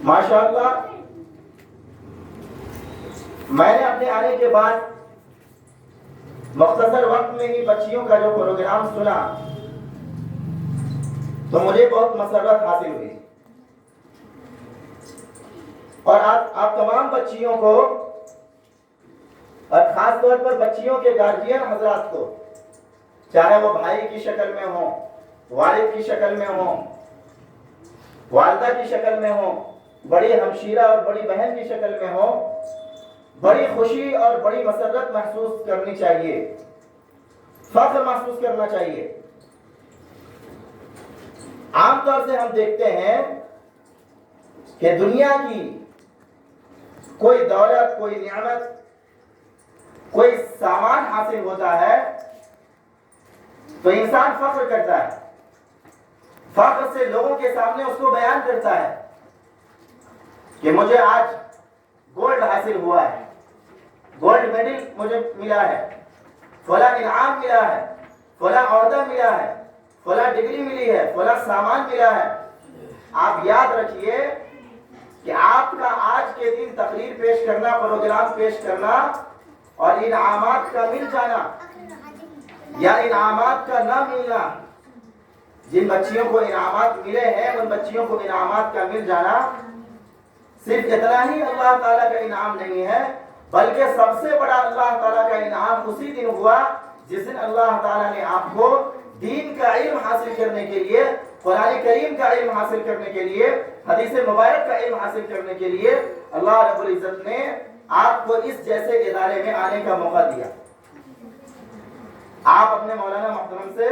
ماشاءاللہ میں نے اپنے آنے کے بعد مختصر وقت میں ہی بچیوں کا جو پروگرام سنا تو مجھے بہت مسرت حاصل ہوئی، اور آپ تمام بچیوں کو اور خاص طور پر بچیوں کے گارجین حضرات کو، چاہے وہ بھائی کی شکل میں ہوں، والد کی شکل میں ہوں، والدہ کی شکل میں ہوں، بڑی ہمشیرہ اور بڑی بہن کی شکل میں ہوں، بڑی خوشی اور بڑی مسرت محسوس کرنی چاہیے، فخر محسوس کرنا چاہیے۔ عام طور سے ہم دیکھتے ہیں کہ دنیا کی کوئی دولت، کوئی نعمت، کوئی سامان حاصل ہوتا ہے تو انسان فخر کرتا ہے، فخر سے لوگوں کے سامنے اس کو بیان کرتا ہے کہ مجھے آج گولڈ حاصل ہوا ہے، گولڈ میڈل مجھے ملا ہے، فلاں انعام ملا ہے، فلاں عہدہ ملا ہے، فلاں ڈگری ملی ہے، فلاں سامان ملا ہے۔ آپ یاد رکھیے کہ آپ کا آج کے دن تقریر پیش کرنا، پروگرام پیش کرنا اور انعامات کا مل جانا یا انعامات کا نہ ملنا، جن بچیوں کو انعامات ملے ہیں ان بچیوں کو انعامات کا مل جانا صرف اتنا ہی اللہ تعالیٰ کا انعام نہیں ہے، بلکہ سب سے بڑا اللہ تعالیٰ کا انعام اسی دن ہوا جس دن اللہ تعالیٰ نے آپ کو دین کا علم حاصل کرنے کے لیے، قرآن کریم کا علم حاصل کرنے کے لیے، حدیث مبارک کا علم حاصل کرنے کے لیے اللہ رب العزت نے آپ کو اس جیسے ادارے میں آنے کا موقع دیا۔ آپ اپنے مولانا محترم سے،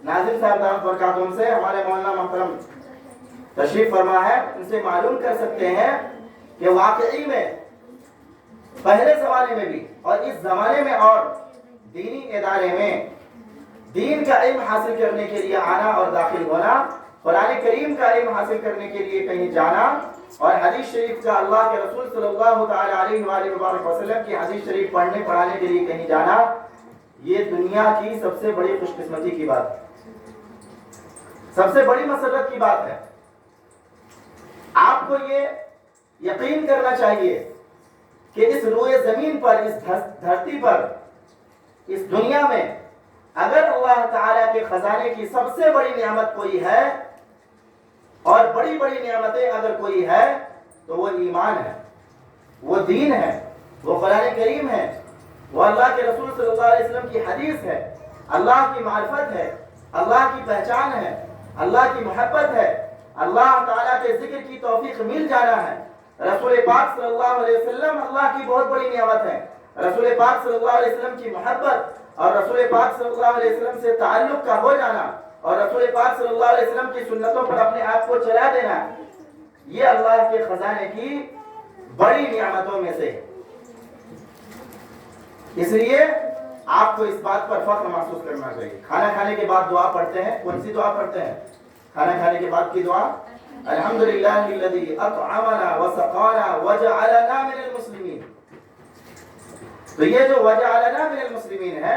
ناظم صاحب دامت برکاتہم سے، ہمارے مولانا محترم تشریف فرما ہے، ان سے معلوم کر سکتے ہیں کہ واقعی میں پہلے زمانے میں بھی اور اس زمانے میں اور دینی ادارے میں دین کا علم حاصل کرنے کے لیے آنا اور داخل ہونا، قرآن کریم کا علم حاصل کرنے کے لیے کہیں جانا اور حدیث شریف کا، اللہ کے رسول صلی اللہ تعالی علیہ وآلہ وسلم کی حدیث شریف پڑھنے پڑھانے کے لیے کہیں جانا، یہ دنیا کی سب سے بڑی خوش قسمتی کی بات ہے، سب سے بڑی مسرت کی بات ہے۔ آپ کو یہ یقین کرنا چاہیے کہ اس روئے زمین پر، اس دھرتی پر، اس دنیا میں اگر اللہ تعالیٰ کے خزانے کی سب سے بڑی نعمت کوئی ہے اور بڑی بڑی نعمتیں اگر کوئی ہے تو وہ ایمان ہے، وہ دین ہے، وہ قرآن کریم ہے، وہ اللہ کے رسول صلی اللہ علیہ وسلم کی حدیث ہے، اللہ کی معرفت ہے، اللہ کی پہچان ہے، اللہ کی محبت ہے، اللہ تعالیٰ کے ذکر کی توفیق مل جانا ہے۔ رسول پاک صلی اللہ علیہ وسلم اللہ کی بہت بڑی نعمت ہے، رسول پاک صلی اللہ علیہ وسلم کی محبت اور رسول پاک صلی اللہ علیہ وسلم سے تعلق کا ہو جانا اور رسول پاک صلی اللہ علیہ وسلم کی سنتوں پر اپنے آپ کو چلا دینا، یہ اللہ کے خزانے کی بڑی نعمتوں میں سے۔ اس لیے آپ کو اس بات پر فخر محسوس کرنا چاہیے۔ کھانا کھانے کے بعد دعا پڑھتے ہیں، کون سی دعا پڑھتے ہیں؟ کھانا کھانے کے بعد کی دعا، الحمدللہ الذی اطعمنا وسقانا وجعلنا من المسلمین۔ تو یہ جو وجعلنا من المسلمین ہے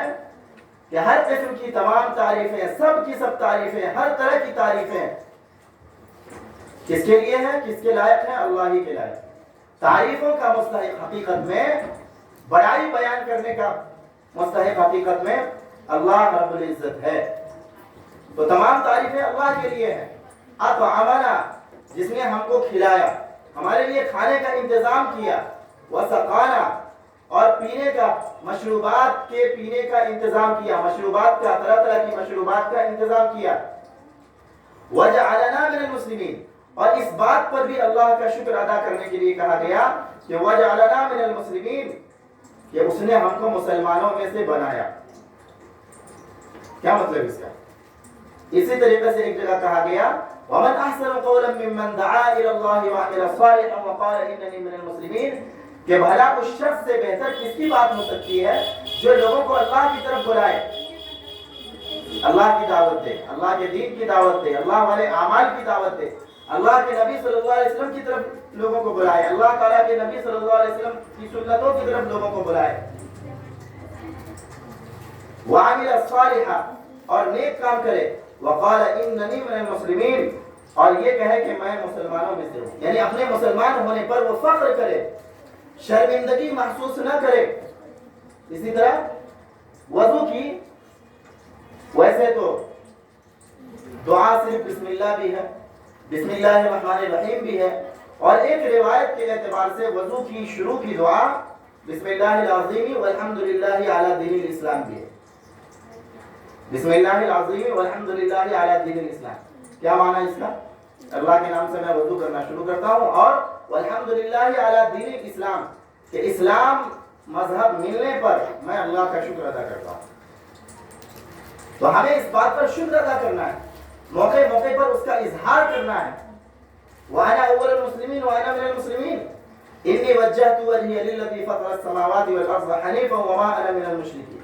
کہ ہر قسم کی تمام تعریفیں، سب کی سب تعریفیں، ہر طرح کی تعریفیں کس کے لیے ہیں؟ کس کے لائق ہیں؟ اللہ ہی کے لائق۔ تعریفوں کا مستحق حقیقت میں، بڑائی بیان کرنے کا مستحق حقیقت میں اللہ رب العزت ہے۔ تو تمام تعریفیں اللہ کے لیے ہیں۔ اطعمنا، جس نے ہم کو کھلایا، ہمارے لیے کھانے کا انتظام کیا، وسقانا، اور پینے کا، مشروبات کے پینے کا انتظام کیا، مشروبات کا، طرح طرح کی مشروبات کا انتظام کیا، وجعلنا من المسلمین، اور اس بات پر بھی اللہ کا شکر ادا کرنے کے لیے کہا گیا کہ وجعلنا من المسلمین، کہ اس نے ہم کو مسلمانوں میں سے بنایا۔ کیا مطلب اس کا؟ اسی طریقے سے ایک جگہ کہا گیا وَمَنْ أَحْسَنُ قَوْلًا مِّمَّنْ دَعَا إِلَى اللَّهِ وَعَمِلَ صَالِحًا وَقَالَ إِنَّنِي مِنَ الْمُسْلِمِينَ، کہ بھلا اس شخص سے بہتر کس کی بات ہو سکتی ہے جو لوگوں کو اللہ کی طرف بلائے، اللہ کی دعوت دے، اللہ کے دین کی دعوت دے، اللہ والے اعمال کی دعوت دے، اللہ کے نبی صلی اللہ علیہ وسلم کی طرف لوگوں کو بلائے، اللہ تعالیٰ کے نبی صلی اللہ علیہ وسلم کی سنتوں کی طرف لوگوں کو بلائے، وَعَمِلَ صَالِحًا، اور نیک کام کرے، وَقَالَ إِنَّنِي مِنَ الْمُسْلِمِينَ، اور یہ کہے کہ میں مسلمانوں میں سے ہوں، یعنی اپنے مسلمان ہونے پر وہ فخر کرے، شرمندگی محسوس نہ کرے۔ اسی طرح وضو کی ویسے تو دعا صرف بسم اللہ بھی ہے، بسم اللہ الرحمن الرحیم بھی ہے، اور ایک روایت کے اعتبار سے وضو کی شروع کی دعا بسم اللہ العظیم والحمدللہ علی دین الاسلام بھی ہے۔ بسم اللہ العظیم والحمدللہ علی دین الاسلام، کیا معنی اس کا؟ اللہ کے نام سے میں وضو کرنا شروع کرتا ہوں، اور والحمدللہ علی دین الاسلام، کہ اسلام مذہب ملنے پر میں اللہ کا شکر ادا کرتا ہوں۔ تو ہمیں اس بات پر شکر ادا کرنا ہے، موقع موقع پر اس کا اظہار کرنا ہے۔ وَأَنَا أَوَّلُ الْمُسْلِمِينَ وَأَنَا مِنَ الْمُسْلِمِينَ إِنِّي وَجَّهْتُ وَجْهِيَ لِلَّذِي فَطَرَ السَّمَاوَاتِ وَالْأَرْضَ حَنِيفًا وَمَا أَنَا مِنَ الْمُشْرِكِينَ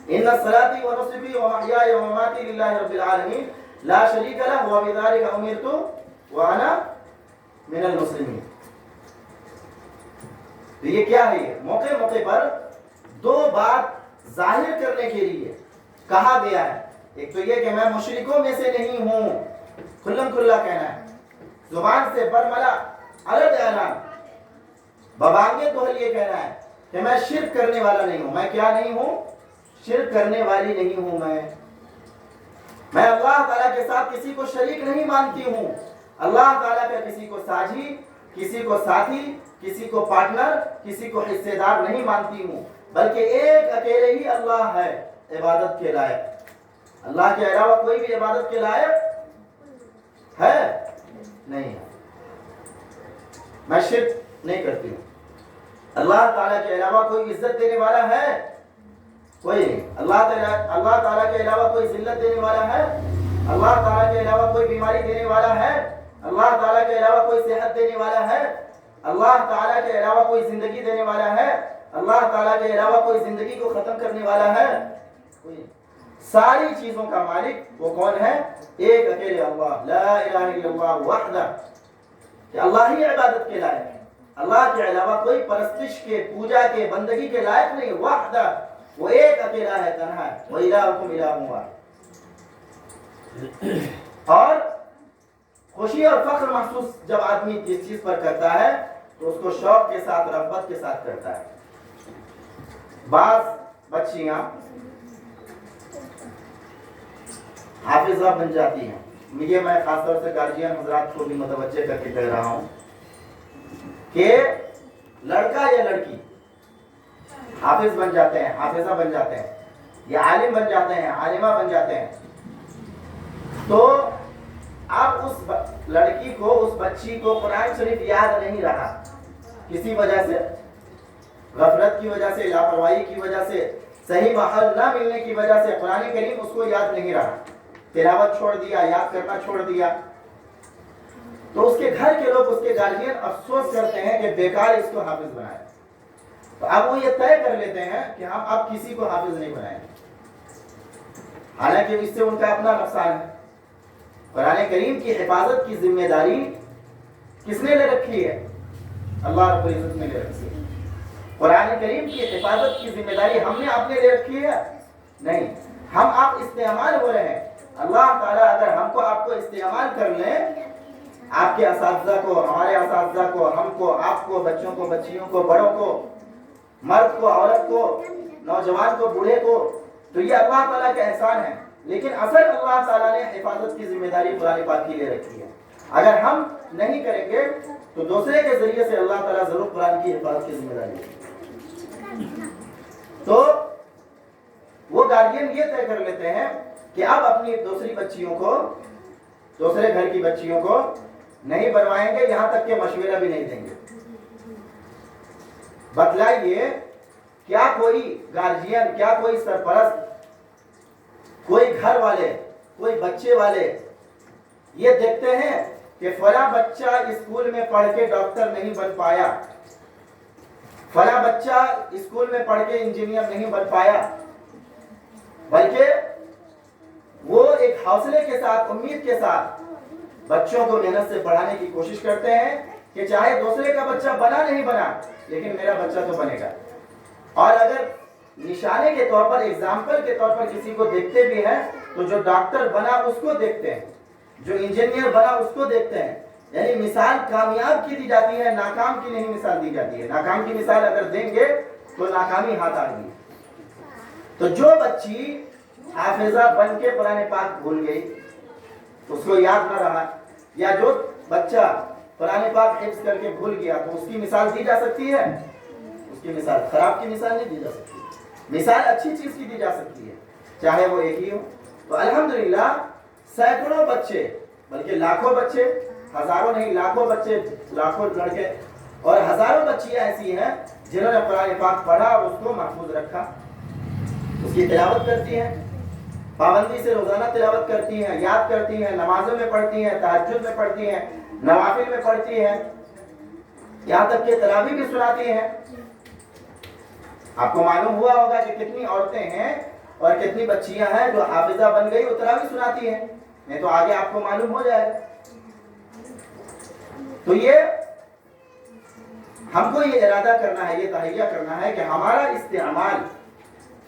إِنَّ صَلَاتِي وَنُسُكِي وَمَحْيَايَ وَمَمَاتِي لِلَّهِ رَبِّ الْعَالَمِينَ لَا شَرِيكَ لَهُ وَبِذَلِكَ أُمِرْتُ وَأَنَا مِنَ الْمُسْلِمِينَ۔ تو یہ کیا ہے؟ یہ موقع موقع پر دو بات ظاہر کرنے کے لیے کہا گیا ہے۔ ایک تو یہ کہ میں مشرکوں میں سے نہیں ہوں، کھلم کھلا کہنا ہے، زبان سے برملا الگ اعلان، ببانگے توہل یہ کہنا ہے کہ میں شرک کرنے والا نہیں ہوں۔ میں کیا نہیں ہوں؟ شرک کرنے والی نہیں ہوں۔ میں اللہ تعالیٰ کے ساتھ کسی کو شریک نہیں مانتی ہوں، اللہ تعالیٰ کا کسی کو ساجی، کسی کو ساتھی، کسی کو پارٹنر، کسی کو حصے دار نہیں مانتی ہوں، بلکہ ایک اکیلے ہی اللہ ہے عبادت کے لائق۔ اللہ کے علاوہ کوئی بھی عبادت کے لائق ہے نہیں ہے۔ میں شرک نہیں کرتی ہوں۔ اللہ تعالیٰ کے علاوہ کوئی عزت دینے والا ہے؟ کوئی نہیں۔ اللہ تعالیٰ کے علاوہ کوئی ذلت دینے والا ہے؟ اللہ تعالیٰ کے علاوہ کوئی بیماری دینے والا ہے؟ اللہ تعالیٰ کے علاوہ کوئی صحت دینے والا ہے؟ اللہ تعالیٰ کے علاوہ کوئی زندگی دینے والا ہے؟ اللہ تعالیٰ کے علاوہ کوئی زندگی کو ختم کرنے والا ہے؟ کوئی نہیں۔ ساری چیزوں کا مالک وہ کون ہے؟ ایک اکیلے اللہ، لا الہ الا اللہ وحدہ، کہ اللہ ہی عبادت کے لائق ہے۔ اللہ کے علاوہ کوئی پرستش کے، پوجا کے، بندگی کے لائق نہیں، وحدہ، وہ ایک اکیلا ہے، تنہا ہے۔ وَإِلَٰهُكُمْ إِلَٰهٌ وَاحِدٌ۔ اور خوشی اور فخر محسوس جب آدمی اس چیز پر کرتا ہے تو اس کو شوق کے ساتھ، رغبت کے ساتھ کرتا ہے۔ بعض بچیاں حافظہ بن جاتی ہیں، یہ میں خاص طور سے گارجین حضرات کو بھی متوجہ کر کے کہہ رہا ہوں کہ لڑکا یا لڑکی حافظ بن جاتے ہیں، حافظہ بن جاتے ہیں، یا عالم بن جاتے ہیں، عالمہ بن جاتے ہیں، تو اب اس لڑکی کو، اس بچی کو قرآن شریف یاد نہیں رہا، کسی وجہ سے، غفلت کی وجہ سے، لاپرواہی کی وجہ سے، صحیح ماحول نہ ملنے کی وجہ سے قرآن کریم اس کو یاد نہیں رہا، تلاوت چھوڑ دیا، یاد کرنا چھوڑ دیا، تو اس کے گھر کے لوگ، اس کے گارجین افسوس کرتے ہیں کہ بیکار اس کو حافظ بنایا۔ تو اب وہ یہ طے کر لیتے ہیں کہ ہم اب کسی کو حافظ نہیں بنائیں گے، حالانکہ اس سے ان کا اپنا نقصان ہے۔ قرآن کریم کی حفاظت کی ذمہ داری کس نے لے رکھی ہے؟ اللہ رب العزت نے لے رکھی ہے۔ قرآن کریم کی حفاظت کی ذمہ داری ہم نے اپنے لے رکھی ہے؟ نہیں، ہم آپ استعمال ہو رہے ہیں۔ اللہ تعالیٰ اگر ہم کو، آپ کو استعمال کر لیں، آپ کے اساتذہ کو، ہمارے اساتذہ کو، ہم کو، آپ کو، بچوں کو، بچیوں کو، بڑوں کو، مرد کو، عورت کو، نوجوان کو، بوڑھے کو، تو یہ اللہ تعالیٰ کا احسان ہے۔ لیکن اصل اللہ تعالیٰ نے حفاظت کی ذمہ داری قرآن پاک کی لے رکھی ہے۔ اگر ہم نہیں کریں گے تو دوسرے کے ذریعے سے اللہ تعالیٰ ضرور قرآن کی حفاظت کی ذمہ داری ہے۔ تو وہ گارجین یہ طے کر لیتے ہیں کہ اب اپنی دوسری بچیوں کو، دوسرے گھر کی بچیوں کو نہیں بنوائیں گے، یہاں تک کہ مشورہ بھی نہیں دیں گے۔ بتلائیے، کیا کوئی گارجین، کیا کوئی سرپرست، کوئی گھر والے، کوئی بچے والے یہ دیکھتے ہیں کہ فلاں بچہ اسکول میں پڑھ کے ڈاکٹر نہیں بن پایا، فلاں بچہ اسکول میں پڑھ کے انجینئر نہیں بن پایا، بلکہ وہ ایک حوصلے کے ساتھ، امید کے ساتھ بچوں کو محنت سے پڑھانے کی کوشش کرتے ہیں کہ چاہے دوسرے کا بچہ بنا نہیں بنا لیکن میرا بچہ تو بنے گا۔ اور اگر نشانے کے طور پر، ایگزامپل کے طور پر کسی کو دیکھتے بھی ہیں تو جو ڈاکٹر بنا اس کو دیکھتے ہیں، جو انجینئر بنا اس کو دیکھتے ہیں. یعنی مثال کامیاب کی دی جاتی ہے, ناکام کی نہیں مثال دی جاتی ہے. ناکام کی مثال اگر دیں گے تو ناکامی ہاتھ آ گئی. تو جو بچی حافظہ بن کے قرآن پاک بھول گئی, اس کو یاد نہ رہا, یا جو بچہ قرآن پاک حفظ کر کے بھول گیا, تو اس کی مثال دی جا سکتی ہے؟ اس کی مثال خراب کی مثال نہیں دی جا سکتی, مثال اچھی چیز کی دی جا سکتی ہے, چاہے وہ ایک ہی ہو. تو الحمدللہ سینکڑوں بچے, بلکہ لاکھوں بچے, ہزاروں نہیں لاکھوں بچے, لاکھوں لڑکے اور ہزاروں بچیاں ایسی ہیں جنہوں نے قرآن پاک پڑھا اور اس کو محفوظ رکھا, اس کی تلاوت کرتی ہیں, پابندی سے روزانہ تلاوت کرتی ہیں, یاد کرتی ہیں, نمازوں میں پڑھتی ہیں, تہجد میں پڑھتی ہیں, نوافل میں پڑھتی ہیں, یہاں تک کہ تراویح بھی سناتی ہیں. آپ کو معلوم ہوا ہوگا کہ کتنی عورتیں ہیں اور کتنی بچیاں ہیں جو حافظہ بن گئی وہ تراویح سناتی ہیں, نہیں تو آگے آپ کو معلوم ہو جائے گا. تو یہ ہم کو یہ ارادہ کرنا ہے, یہ تہیہ کرنا ہے کہ ہمارا استعمال,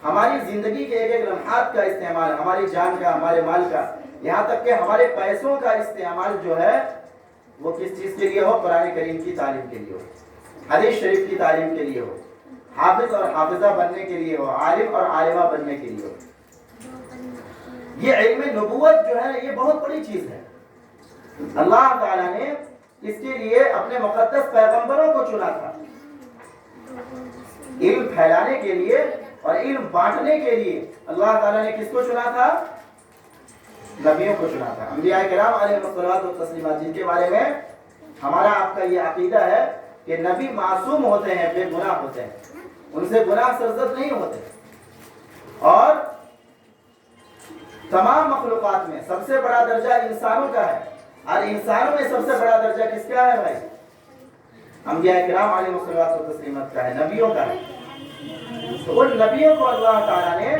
ہماری زندگی کے ایک ایک لمحات کا استعمال, ہماری جان کا, ہمارے مال کا, یہاں تک کہ ہمارے پیسوں کا استعمال جو ہے وہ کس چیز کے لیے ہو؟ قرآن کریم کی تعلیم کے لیے ہو, حدیث شریف کی تعلیم کے لیے ہو, حافظ اور حافظہ بننے کے لیے ہو, عالم اور عالمہ بننے کے لیے ہو. یہ علم نبوت جو ہے یہ بہت بڑی چیز ہے. اللہ تعالیٰ نے اس کے لیے اپنے مقدس پیغمبروں کو چنا تھا, علم پھیلانے کے لیے اور علم بانٹنے کے لیے. اللہ تعالیٰ نے کس کو چنا تھا؟ نبیوں کو چنا تھا. انبیاء کرام علیہ الصلوۃ والتسلیمات, جن کے بارے میں ہمارا آپ کا یہ عقیدہ ہے کہ نبی معصوم ہوتے ہیں, بے گناہ ہوتے ہیں, ان سے گناہ سرزد نہیں ہوتے. اور تمام مخلوقات میں سب سے بڑا درجہ انسانوں کا ہے, اور انسانوں میں سب سے بڑا درجہ کس کا ہے بھائی؟ انبیاء کرام علیہ الصلوۃ والتسلیمات کا ہے, نبیوں کا ہے. تو ان نبیوں کو اللہ تعالیٰ نے,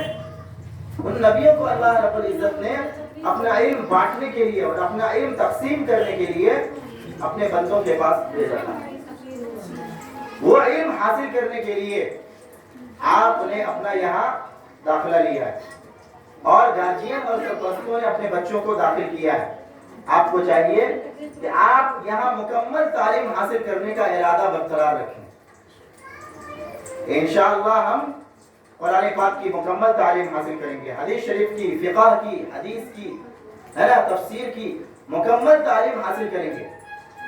ان نبیوں کو اللہ رب العزت نے اپنا علم بانٹنے کے لیے اور اپنا علم تقسیم کرنے کے لیے اپنے بندوں کے پاس بھیجا تھا. وہ علم حاصل کرنے کے لیے آپ نے اپنا یہاں داخلہ لیا ہے, اور گارجین اور سرپرستوں نے اپنے بچوں کو داخل کیا ہے. آپ کو چاہیے کہ آپ یہاں مکمل تعلیم حاصل کرنے کا ارادہ برقرار رکھیں. انشاءاللہ ہم قرآن پاک کی مکمل تعلیم حاصل کریں گے, حدیث شریف کی, فقہ کی, حدیث کی, ہے نا, تفسیر کی مکمل تعلیم حاصل کریں گے.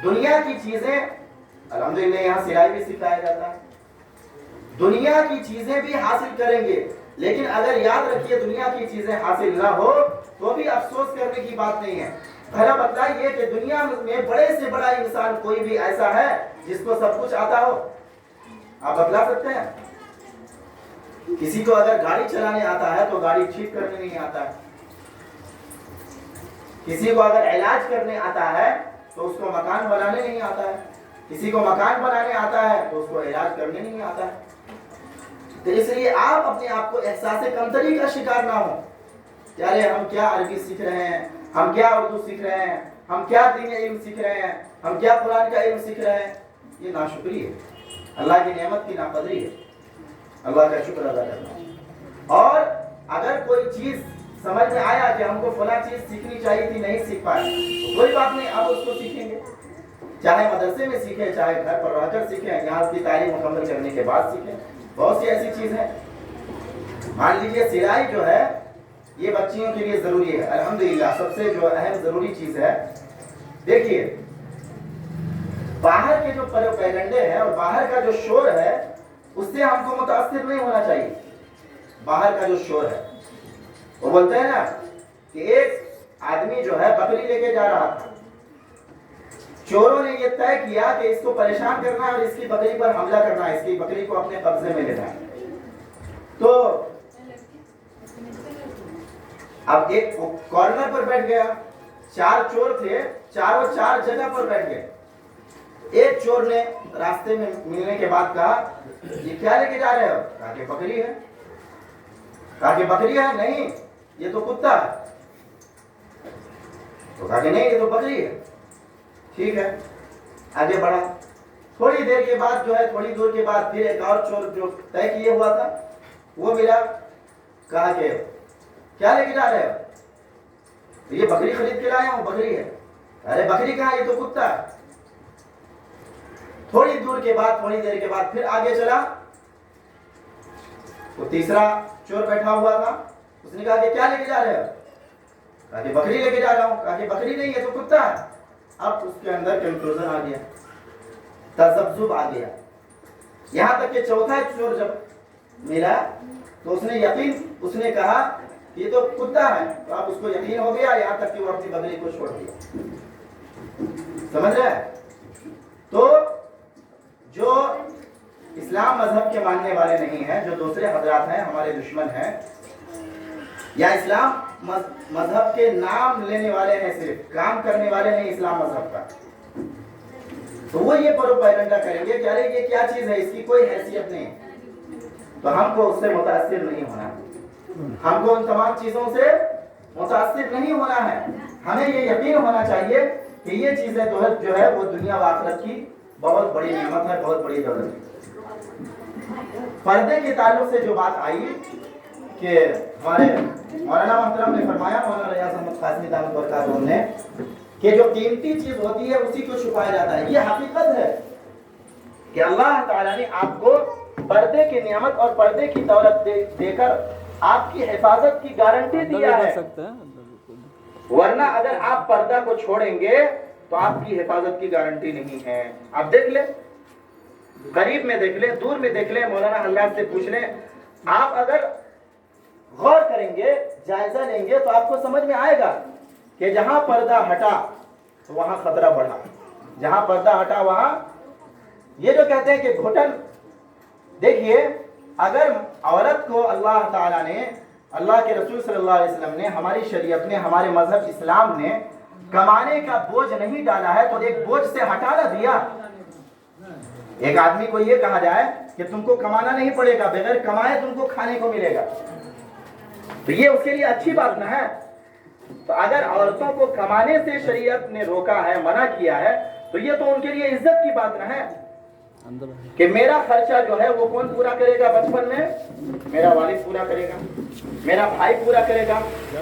دنیا کی چیزیں, الحمدللہ یہاں سلائی بھی سکھایا جاتا ہے, دنیا کی چیزیں بھی حاصل کریں گے. لیکن اگر یاد رکھیے دنیا کی چیزیں حاصل نہ ہو تو بھی افسوس کرنے کی بات نہیں ہے. پہلا بتائیے کہ دنیا میں بڑے سے بڑا انسان کوئی بھی ایسا ہے جس کو سب کچھ آتا ہو؟ آپ بتلا سکتے ہیں؟ کسی کو اگر گاڑی چلانے آتا ہے تو گاڑی ٹھیک کرنے نہیں آتا ہے. کسی کو اگر علاج کرنے آتا ہے تو اس کو مکان بنانے نہیں آتا ہے. کسی کو مکان بنانے آتا ہے تو اس کو علاج کرنے نہیں آتا ہے. تو اس لیے آپ اپنے آپ کو احساس کمتری کا شکار نہ ہو کہ ارے ہم کیا عربی سیکھ رہے ہیں, ہم کیا اردو سیکھ رہے ہیں, ہم کیا دینی علم سیکھ رہے ہیں, ہم کیا قرآن کا علم سیکھ رہے ہیں. یہ ناشکری ہے, اللہ کی نعمت کی ناقدری ہے. اللہ کا شکر ادا کرنا. اور اگر کوئی چیز سمجھ میں آیا کہ ہم کو فلاں چیز سیکھنی چاہیے تھی, نہیں سیکھ پائے, تو کوئی بات نہیں, آپ اس کو سیکھیں گے. چاہے مدرسے میں سیکھیں, چاہے گھر پر رہ کر سیکھیں, یہاں کی تعلیم مکمل کرنے کے بعد سیکھیں. بہت سی ایسی چیز ہے. مان لیجیے سلائی جو ہے یہ بچیوں کے لیے ضروری ہے. الحمدللہ سب سے جو اہم ضروری چیز ہے. دیکھیے باہر کے جو پیغنڈے ہیں اور باہر کا جو شور ہے اس سے ہم کو متاثر نہیں ہونا چاہیے. باہر کا جو شور ہے, وہ بولتے ہیں نا کہ ایک آدمی جو ہے بکری لے کے جا رہا تھا, چوروں نے یہ طے کیا کہ اس کو پریشان کرنا ہے اور اس کی بکری پر حملہ کرنا ہے, اس کی بکری کو اپنے قبضے میں لینا ہے. تو اب ایک کارنر پر بیٹھ گیا, 4 چور تھے, چاروں 4 جگہ پر بیٹھ گئے. ایک چور نے راستے میں ملنے کے بعد کہا یہ کیا لے کے جا رہے ہو؟ کہا کہ بکری ہے. کہا کہ بکری ہے؟ نہیں یہ تو کتا ہے. تو کہا کہ نہیں یہ تو بکری ہے. ٹھیک ہے, آگے بڑھا. تھوڑی دیر کے بعد جو ہے, تھوڑی دور کے بعد پھر ایک اور چور جو طے کیے ہوا تھا وہ ملا. کہا کہ کیا لے کے جا رہے ہو؟ یہ بکری خرید کے لایا ہوں، بکری ہے. ارے بکری کہاں، یہ تو کتا ہے. تھوڑی دور کے بعد، تھوڑی دیر کے بعد پھر آگے چلا، وہ تیسرا چور بیٹھا ہوا تھا. اس نے کہا کہ کیا لے کے جا رہے ہو؟ کہا کہ بکری لے کے جا رہا ہوں. کہا کہ بکری نہیں ہے تو کتا ہے. اب اس کے اندر کنفیوژن آ گیا، تذبذب آ گیا. یہاں تک کہ چوتھا چور جب ملا تو اس نے یقین، اس نے کہا کہ یہ تو کتا ہے. تو اب اس کو یقین ہو گیا، یہاں تک کہ وہ اپنی بکری کو چھوڑ دیا. سمجھ رہے ہیں؟ تو جو اسلام مذہب کے ماننے والے نہیں ہیں، جو دوسرے حضرات ہیں، ہمارے دشمن ہیں، یا اسلام مذہب کے نام لینے والے ہیں، صرف کام کرنے والے نہیں اسلام مذہب کا، تو وہ یہ پروپیگنڈا کریں گے کہ ارے یہ کیا چیز ہے، اس کی کوئی حیثیت نہیں. تو ہم کو اس سے متاثر نہیں ہونا، ہم کو ان تمام چیزوں سے متاثر نہیں ہونا ہے. ہمیں یہ یقین ہونا چاہیے کہ یہ چیزیں جو ہے وہ دنیا و آخرت کی بہت بڑی نعمت ہے، بہت بڑی دولت ہے. پردے کے تعلق سے جو بات آئی کہ ہمارے مولانا محترم نے فرمایا، مولانا ریاض احمد قاسمی دامت برکاتہ نے، کہ جو قیمتی چیز ہوتی ہے اسی کو چھپایا جاتا ہے. یہ حقیقت ہے کہ اللہ تعالیٰ نے آپ کو پردے کی نعمت اور پردے کی دولت دے کر آپ کی حفاظت کی گارنٹی دیا ہے. ورنہ اگر آپ پردہ کو چھوڑیں گے تو آپ کی حفاظت کی گارنٹی نہیں ہے. آپ دیکھ لیں، قریب میں دیکھ لیں، دور میں دیکھ لیں، مولانا حضرات سے پوچھ لیں. آپ اگر غور کریں گے، جائزہ لیں گے تو آپ کو سمجھ میں آئے گا کہ جہاں پردہ ہٹا تو وہاں خطرہ بڑھا. جہاں پردہ ہٹا وہاں، یہ جو کہتے ہیں کہ گھٹن، دیکھیے اگر عورت کو اللہ تعالیٰ نے، اللہ کے رسول صلی اللہ علیہ وسلم نے، ہماری شریعت نے، ہمارے مذہب اسلام نے کمانے کا بوجھ نہیں ڈالا ہے تو ایک بوجھ سے ہٹا نہ دیا. ایک آدمی کو یہ کہا جائے کہ تم کو کمانا نہیں پڑے گا، بغیر کمائے تم کو کھانے کو ملے گا، تو یہ اس کے لیے اچھی بات نہ ہے. تو اگر عورتوں کو کمانے سے شریعت نے روکا ہے، منع کیا ہے، تو یہ تو ان کے لیے عزت کی بات نہ ہے کہ میرا خرچہ جو ہے وہ کون پورا کرے گا. بچپن میں میرا والد پورا کرے گا، میرا بھائی پورا کرے گا،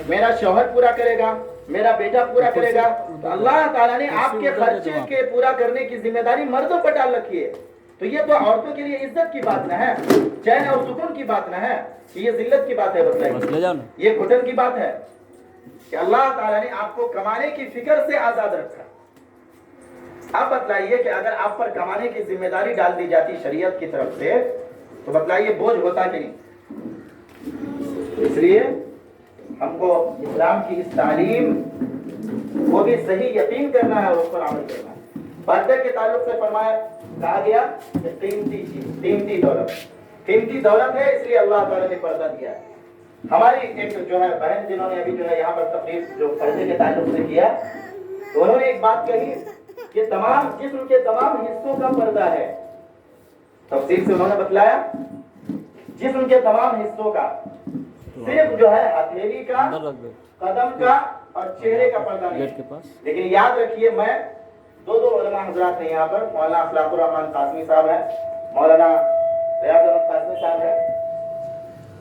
میرا شوہر پورا کرے گا، میرا بیٹا پورا کرے گا. تو اللہ تعالیٰ نے آپ کے خرچے کے پورا کرنے کی ذمہ داری مردوں پر ڈال رکھی ہے. تو یہ تو عورتوں کے لیے عزت کی بات نہ ہے، چین اور سکون کی بات نہ ہے، کہ یہ ذلت کی بات ہے. بتلائیے، یہ گھٹن کی بات ہے کہ اللہ تعالیٰ نے آپ کو کمانے کی فکر سے آزاد رکھا. اب بتلائیے کہ اگر آپ پر کمانے کی ذمہ داری ڈال دی جاتی شریعت کی طرف سے تو بتلائیے بوجھ ہوتا کہ نہیں. اس لیے ہم کو اسلام کی اس تعلیم کو بھی صحیح یقین کرنا ہے اور اس پر عمل کرنا ہے. پردے کے تعلق سے فرمایا، کہا گیا کہ قیمتی چیز، قیمتی دولت، قیمتی دولت ہے، اس لیے اللہ تعالیٰ نے پردہ دیا ہے. ہماری ایک جو ہے بہن جنہوں نے ابھی جو ہے یہاں پر تقریر جو پردے کے تعلق سے کیا، تو انہوں نے ایک بات کہی کہ تمام جسم کے تمام حصوں کا پردہ ہے. تفصیل سے انہوں نے بتلایا جسم کے تمام حصوں کا، صرف جو ہے ہتھیلی کا، قدم کا اور چہرے کا پردہ نہیں. لیکن یاد رکھیے، میں دو علماء حضرات ہیں یہاں پر، مولانا اخلاق الرحمان قاسمی صاحب ہیں، مولانا ریاض احمد قاسمی صاحب ہیں.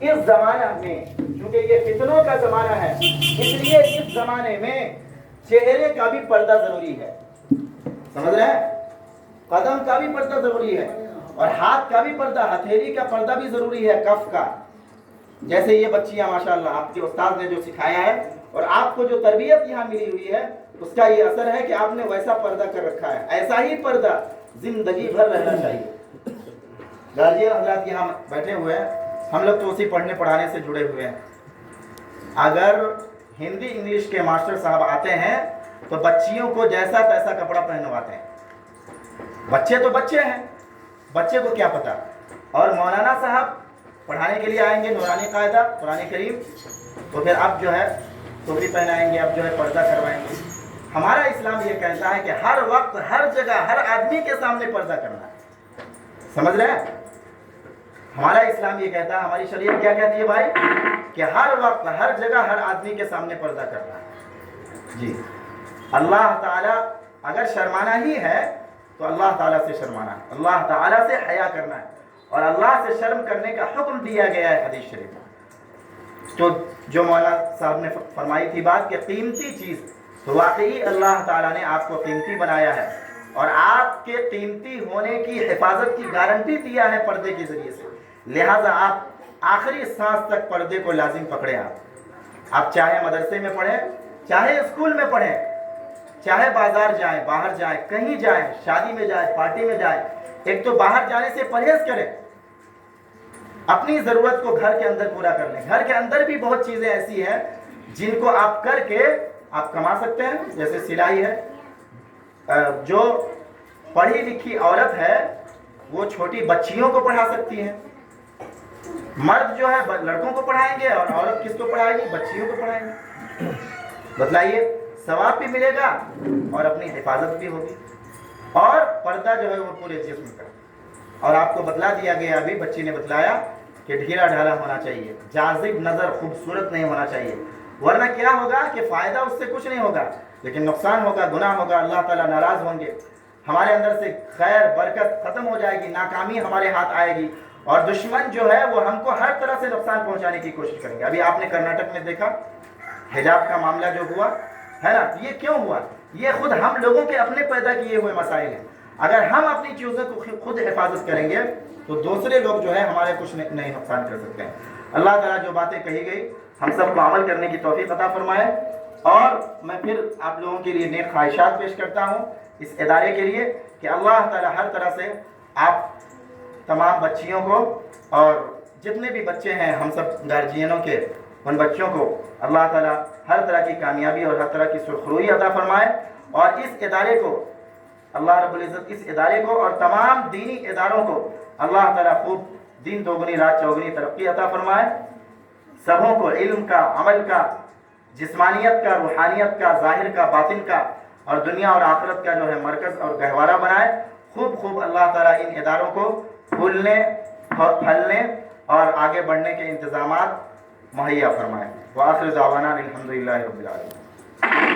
اس زمانہ میں چونکہ یہ فتنوں کا زمانہ ہے، اس لیے اس زمانے میں چہرے کا بھی پردہ ضروری ہے. سمجھ رہے ہیں؟ قدم کا بھی پردہ ضروری ہے اور ہاتھ کا بھی پردہ، ہتھیلی کا پردہ بھی ضروری ہے، کف کا. جیسے یہ بچیاں ماشاءاللہ آپ کے استاد نے جو سکھایا ہے اور آپ کو جو تربیت یہاں ملی ہوئی ہے، اس کا یہ اثر ہے کہ آپ نے ویسا پردہ کر رکھا ہے. ایسا ہی پردہ زندگی بھر رہنا چاہیے. گارجین حضرات یہاں بیٹھے ہوئے ہیں، ہم لوگ تو اسی پڑھنے پڑھانے سے جڑے ہوئے ہیں. اگر ہندی انگلش کے ماسٹر صاحب آتے ہیں تو بچیوں کو جیسا تیسا کپڑا پہنواتے ہیں. بچے تو بچے ہیں، بچے کو کیا پتا. اور مولانا صاحب پڑھانے کے لیے آئیں گے نورانی قاعدہ قرآن کریم، تو پھر اب جو ہے ٹوپی پہنائیں گے، اب جو ہے پردہ کروائیں گے. ہمارا اسلام یہ کہتا ہے کہ ہر وقت، ہر جگہ، ہر آدمی کے سامنے پردہ کرنا ہے. سمجھ رہے ہیں؟ ہمارا اسلام یہ کہتا ہے، ہماری شریعت کیا کہتی ہے بھائی، کہ ہر وقت، ہر جگہ، ہر آدمی کے سامنے پردہ کرنا ہے. جی، اللہ تعالیٰ اگر شرمانا ہی ہے تو اللہ تعالیٰ سے شرمانا ہے، اللہ تعالیٰ سے حیا کرنا ہے، اور اللہ سے شرم کرنے کا حکم دیا گیا ہے حدیث شریف. تو جو مولانا صاحب نے فرمائی تھی بات کہ قیمتی چیز، تو واقعی اللہ تعالیٰ نے آپ کو قیمتی بنایا ہے اور آپ کے قیمتی ہونے کی حفاظت کی گارنٹی دیا ہے پردے کے ذریعے سے، لہٰذا آپ آخری سانس تک پردے کو لازم پکڑیں۔ آپ چاہے مدرسے میں پڑھیں، چاہے اسکول میں پڑھیں، چاہے بازار جائیں، باہر جائیں، کہیں جائیں، شادی میں جائیں، پارٹی میں جائیں، ایک تو باہر جانے سے پرہیز کریں، اپنی ضرورت کو گھر کے اندر پورا کر لیں۔ گھر کے اندر بھی بہت چیزیں ایسی ہیں جن کو آپ کر کے آپ کما سکتے ہیں، جیسے سلائی ہے۔ جو پڑھی لکھی عورت ہے وہ چھوٹی بچیوں کو پڑھا سکتی ہے، مرد جو ہے لڑکوں کو پڑھائیں گے اور عورت کس کو پڑھائے گی؟ بچیوں کو پڑھائیں گے۔ بتلائیے، ثواب بھی ملے گا اور اپنی حفاظت بھی ہوگی، اور پردہ جو ہے وہ پورے جسم کا۔ اور آپ کو بتلا دیا گیا، ابھی بچی نے بتلایا کہ ڈھیلا ڈھالا ہونا چاہیے، جاذب نظر، خوبصورت نہیں ہونا چاہیے، ورنہ کیا ہوگا کہ فائدہ اس سے کچھ نہیں ہوگا لیکن نقصان ہوگا، گناہ ہوگا، اللہ تعالیٰ ناراض ہوں گے، ہمارے اندر سے خیر برکت ختم ہو جائے گی، ناکامی ہمارے ہاتھ آئے گی، اور دشمن جو ہے وہ ہم کو ہر طرح سے نقصان پہنچانے کی کوشش کریں گے۔ ابھی آپ نے کرناٹک میں دیکھا حجاب کا معاملہ جو ہوا ہے نا، یہ کیوں ہوا؟ یہ خود ہم لوگوں کے اپنے پیدا کیے ہوئے مسائل ہیں۔ اگر ہم اپنی چیزوں کو خود حفاظت کریں گے تو دوسرے لوگ جو ہے ہمارے کچھ نہیں نقصان کر سکتے ہیں۔ اللہ تعالیٰ جو باتیں کہی گئی ہم سب کو عمل کرنے کی توفیق عطا فرمائے، اور میں پھر آپ لوگوں کے لیے نیک خواہشات پیش کرتا ہوں اس ادارے کے لیے کہ اللہ تعالیٰ ہر طرح سے آپ تمام بچیوں کو اور جتنے بھی بچے ہیں ہم سب گارجینوں کے، ان بچوں کو اللہ تعالیٰ ہر طرح کی کامیابی اور ہر طرح کی سرخروئی عطا فرمائے، اور اس ادارے کو اللہ رب العزت، اس ادارے کو اور تمام دینی اداروں کو اللہ تعالیٰ خوب دین دوگنی رات چوگنی ترقی عطا فرمائے، سبوں کو علم کا، عمل کا، جسمانیت کا، روحانیت کا، ظاہر کا، باطن کا، اور دنیا اور آخرت کا جو ہے مرکز اور گہوارہ بنائے۔ خوب اللہ تعالیٰ ان اداروں کو پھولنے اور پھلنے اور آگے بڑھنے کے انتظامات مہیا فرمائے۔ وآخر دعوانا الحمدللہ رب العالمین۔